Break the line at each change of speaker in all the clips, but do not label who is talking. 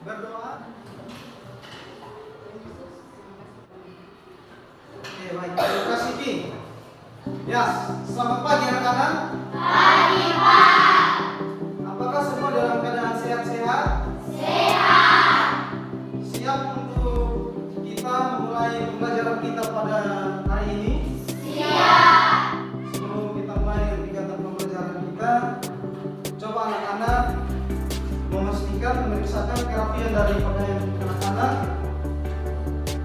Berdoa. Oke, baik. Terima kasih, Ki. Ya, selamat pagi anak-anak.
Pagi, Pak.
Apakah semua dalam keadaan sehat-sehat?
Sehat.
Siap untuk kita memulai pembelajaran kita pada hari ini?
Siap.
Sebelum kita mulai kegiatan pembelajaran kita, coba anak-anak memastikan memeriksakan kerapian dari pakaian anak-anak.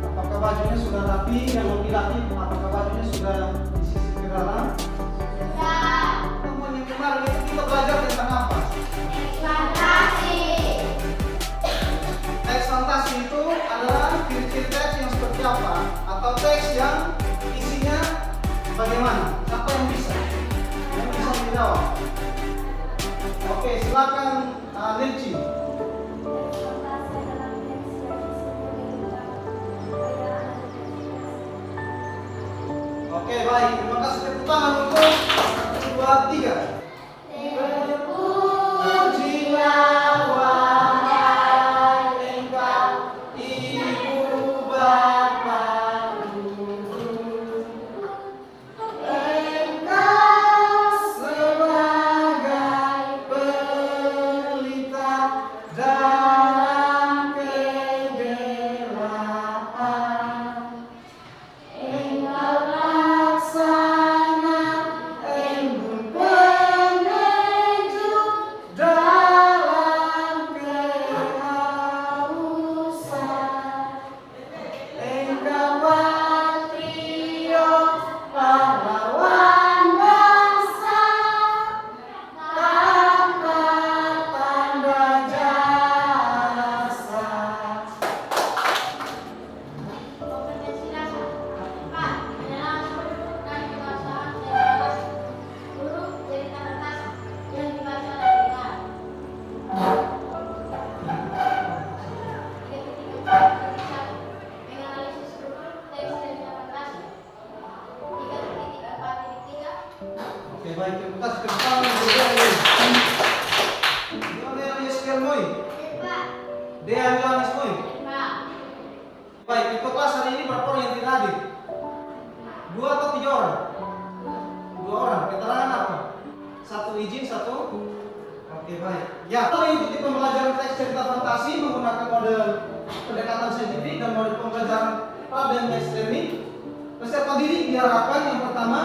Apakah bajunya sudah rapi? Yang laki-laki, apakah bajunya sudah disisir ke dalam?
Sudah.
Teman yang kemarin itu kita belajar tentang apa?
Fantasi.
Teks fantasi itu adalah ciri-ciri teks yang seperti apa? Atau teks yang isinya bagaimana? Siapa yang bisa? Yang bisa menjawab? Oke, silakan Nelci. Oke, baik. Terima kasih. Tepuk tangan untuk 1, 2, 3. Terpujilah wahai Engkau, Ibu Bapa Guru. Engkau sebagai pelita dalam kegelapan. Engkau laksana embun peneduh dalam kehausan. Engkau patriot pahlawan bangsa tanpa tanda jasa.
Kompetensi dasar. Pak, dalam penduduk dan kebahasaan saya bebas. Huruf cerita fantasi yang dibaca dan dengar. Menganalisis huruf teks cerita fantasi. 3.4.3.
Oke, baik. Terima kasih. Tepuk tangan untuk Dea. Gimana yang Yeskel Moy?
Pak.
Dea Yohanes Moy.
Pak.
Baik, untuk kelas hari ini berapa orang yang tidak hadir? 2 atau 3 orang? 2 orang. Keterangan apa? 1 izin, 1. Oke, baik. Ya, kita mengikuti pembelajaran teks cerita fantasi menggunakan model pendekatan saintifik dan model pembelajaran problem based learning. Peserta didik diharapkan yang pertama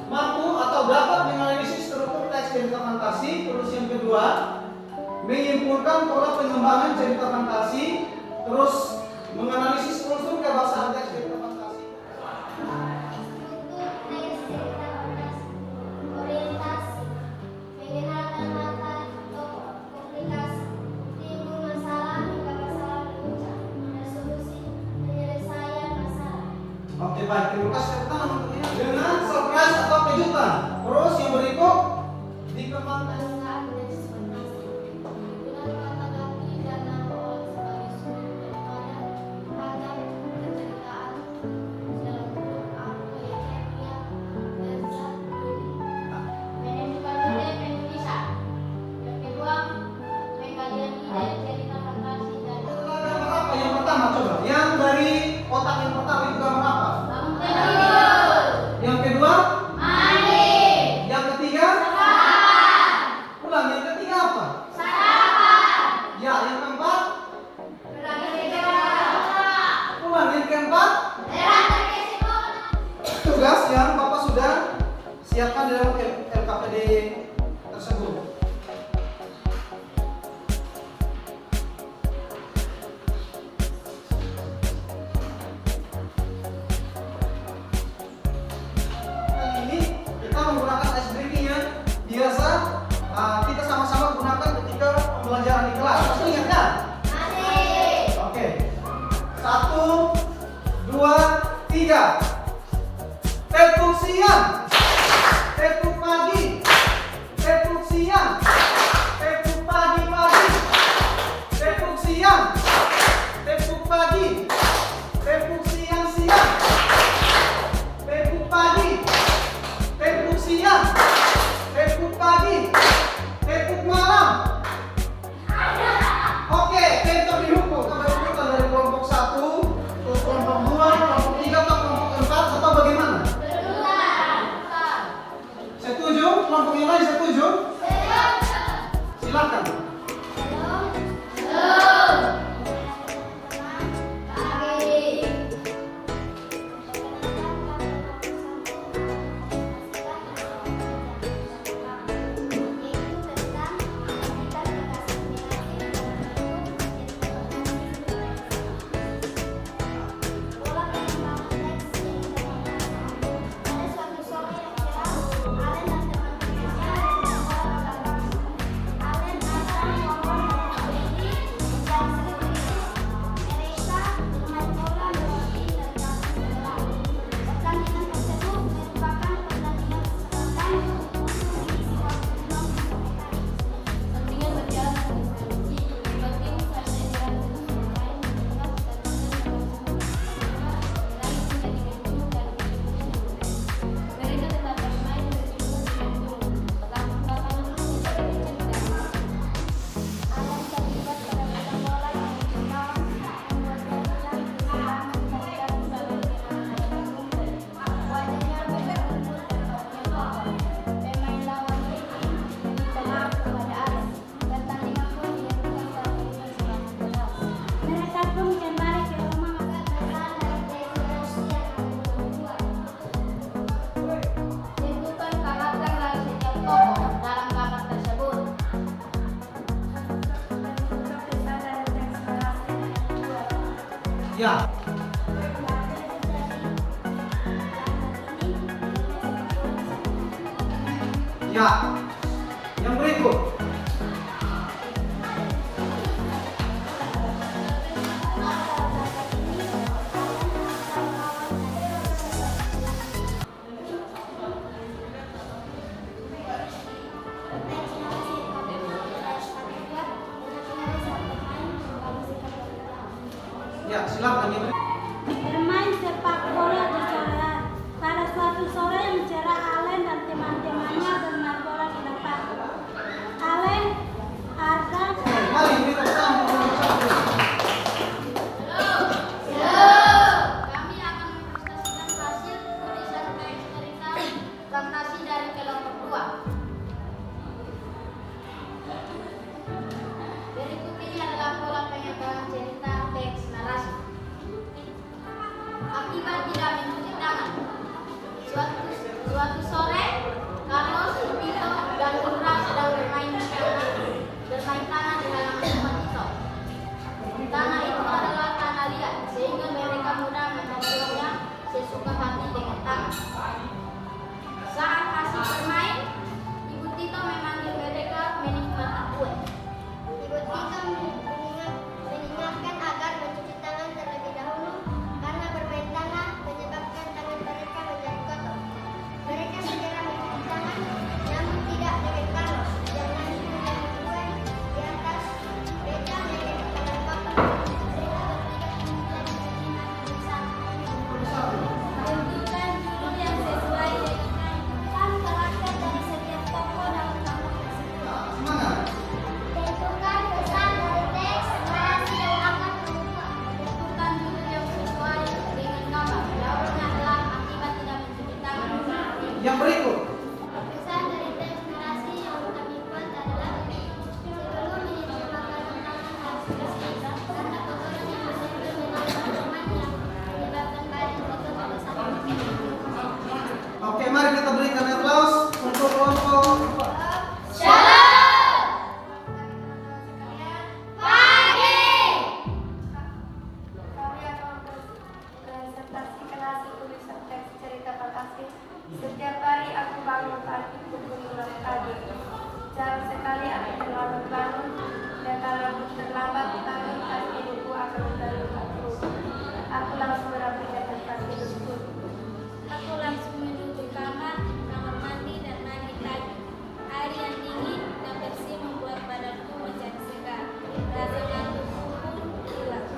mampu atau dapat menganalisis struktur teks cerita fantasi. Terus yang kedua, menyimpulkan pola pengembangan cerita fantasi. Terus menganalisis unsur kebahasaan teks cerita fantasi.
Struktur teks cerita fantasi. Orientasi. Mengenalkan latar tokoh. Komplikasi. Timbul masalah hingga masalah beruncang. Resolusi. Penyelesaian masalah.
Oke, baik. Terima kasih. Tepuk tangan untuknya. Dengan surprise atau kejutan. Terus yang berikut dikembangkan.
Saat analisis fantasi. Digunakan kata ganti dan nama orang sebagai sumber daripada ragam penceritaan dalam bentuk amplitude berzat ini. Menentukan ide penulisan. Yang kedua, penggalian ide cerita fantasi dan
Gambar apa yang pertama coba? Yang dari kotak yang pertama itu gambar apa?
bangun tidur.
Yang kedua?
Mandi.
Yang ketiga?
Sarapan.
Ulang, yang ketiga apa?
Sarapan.
Ya, yang keempat?
Berangkat.
Ulang, yang keempat?
Berangkat ke sekolah.
Tugas yang Bapak sudah siapkan di dalam LKPD tersebut. Kali ini kita menggunakan ice breaking yang biasa kita sama-sama gunakan ketika pembelajaran di kelas. Pasti ingat kan?
Masih.
Oke. 1, 2, 3. Tepuk siang. Tepuk pagi. Tepuk siang. Tepuk pagi-pagi. Tepuk siang. Tepuk pagi. Tepuk siang-siang. Tepuk pagi. Tepuk siang. Tepuk pagi. Tepuk malam. Ya. Ya. Yang berikut. Ya, silakan yang berikut.
Bermain sepak bola di sore. Pada suatu sore yang cerah, Allen dan teman-temannya bermain bola di lapangan. Allen, Arda,
Mari kita sambung satu.
Kami akan mempresentasikan hasil tulisan teks cerita fantasi dari kelompok 2. Berikut ini adalah pola penyampaian cerita teks narasi. Akibat tidak mencuci tangan. Suatu sore, Carlos, Vito, dan Indra sedang bermain tanah di halaman rumah Tito. Tanah itu adalah tanah liat, sehingga mereka mudah mengambilnya sesuka hati dengan tangan. Saat asik bermain, Ibu Tito memanggil mereka menikmati kue.
Ibu Tito mengingatkan agar mencuci tangan terlebih dahulu karena bermain tanah menyebabkan tangan mereka menjadi kotor. Mereka segera mencuci tangan, namun tidak dengan Carlos yang langsung menyambut kue di atas meja dengan tangan kotor. Mereka bertiga kemudian menikmati bersama.
tentukan judul yang sesuai dengan
Kan karakter dari setiap tokoh dalam kelompok tersebut.
Semangat.
Tentukan pesan dari teks narasi yang akan dibuat.
Tentukan judul yang sesuai dengan gambar. Jawabannya adalah akibat tidak mencuci tangan.
Yang berikut.
Pesan dari teks narasi yang kami buat adalah sebelum menyentuh makanan tangan harus bersih karena kotoran yang menempel mengenai teman yang menyebabkan badan kotor pada saat
Oke, mari kita berikan aplaus untuk kelompok.
Kami akan presentasikan hasil tulisan teks cerita fantasi. Setiap hari aku bangun pagi pukul 6 pagi. Jarang sekali aku terlambat bangun, dan kalau aku terlambat bangun pasti ibuku akan mencari aku. Aku langsung merapi ke tempat tidurku.
aku langsung menuju kamar mandi dan mandi pagi. Air yang dingin dan bersih membuat badanku menjadi segar. Rasa ngantukku pun hilang.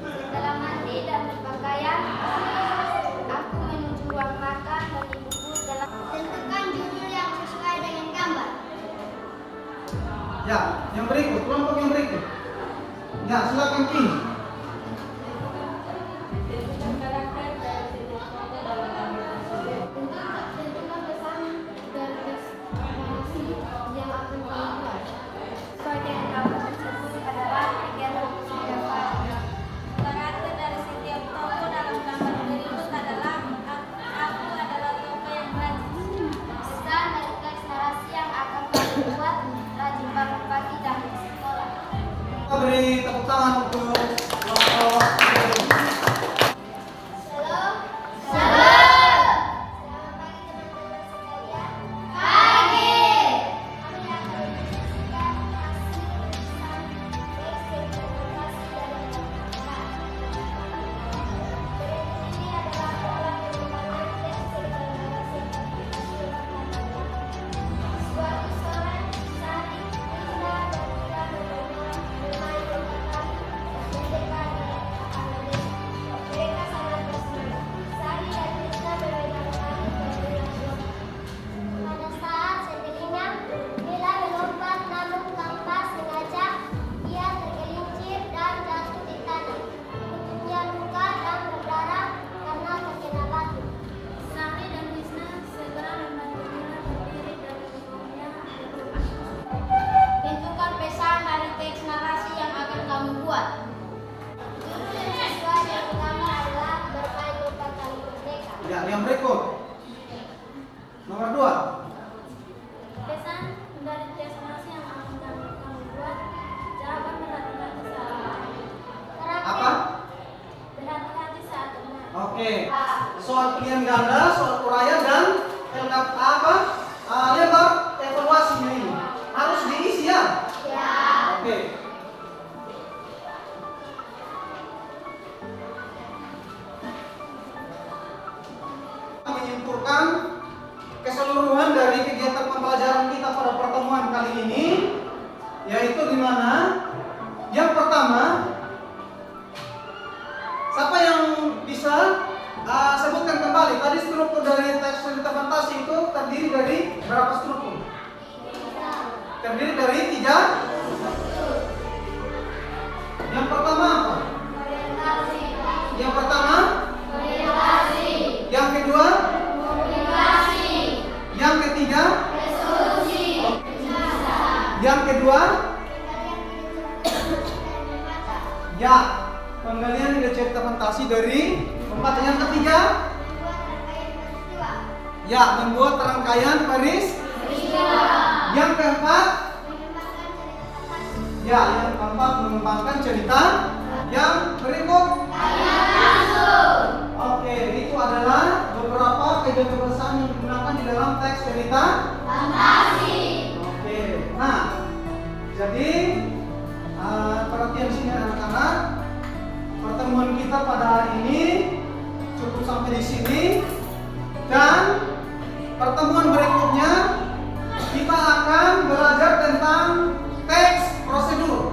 Setelah mandi dan berpakaian, aku menuju ruang makan dan ibuku telah tentukan judul yang sesuai dengan gambar.
Ya, yang berikut, kelompok yang berikut. Ya, silakan King.
Tentukan karakter dari setiap tokoh dalam gambar tersebut.
Tentukan pesan dari teks narasi yang akan kami buat. Sesuai dengan gambar tersebut adalah kegiatan setiap hari.
Karakter dari setiap tokoh dalam gambar berikut adalah aku adalah tokoh yang rajin.
Pesan dari teks narasi yang akan kami buat: rajin bangun pagi dan ke sekolah.
Kita beri tepuk tangan untuk kelompok.
Shalom. Selamat pagi teman-teman sekalian. Pagi. Kami akan menyaksikan hasil tulisan teks cerita fantasi dari kita. Berikut ini adalah pola pengembangan teks cerita fantasi. Suatu sore, Sari, Linda, dan Mira bermain dengan kami.
soal pilihan ganda, soal uraian dan lebar evaluasinya ini harus diisi ya. Oke. Menyimpulkan keseluruhan dari kegiatan pembelajaran kita pada pertemuan kali ini, yaitu di mana yang pertama, siapa yang bisa sebutkan kembali tadi struktur dari teks cerita fantasi itu terdiri dari berapa struktur? Terdiri dari 3. Yang pertama apa? Yang pertama? Yang kedua? Yang ketiga? Yang kedua? Ya, penggalian ide cerita fantasi dari membaca. Yang ketiga? Ya, membuat rangkaian peristiwa. Yang keempat? Ya, yang keempat mengembangkan cerita. Yang berikut? Oke, itu adalah beberapa kebiasaan yang digunakan di dalam teks cerita fantasi. Oke, nah, jadi perhatian sini anak-anak, pertemuan kita pada hari ini cukup sampai di sini, dan pertemuan berikutnya kita akan belajar tentang teks prosedur.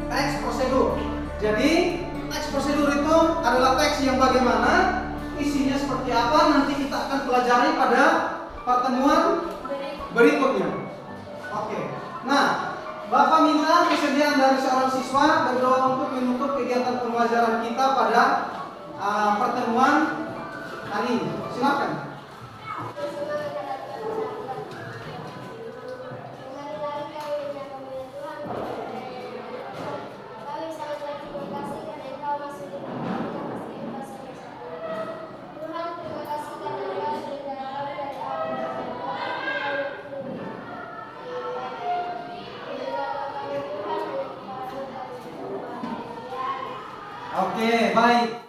Teks prosedur. Jadi teks prosedur itu adalah teks yang bagaimana, isinya seperti apa, nanti kita akan pelajari pada pertemuan berikutnya. Oke. Nah, Bapak minta kesediaan dari seorang siswa berdoa untuk menutup kegiatan pembelajaran kita pada pertemuan hari ini. Silakan. Oke, baik.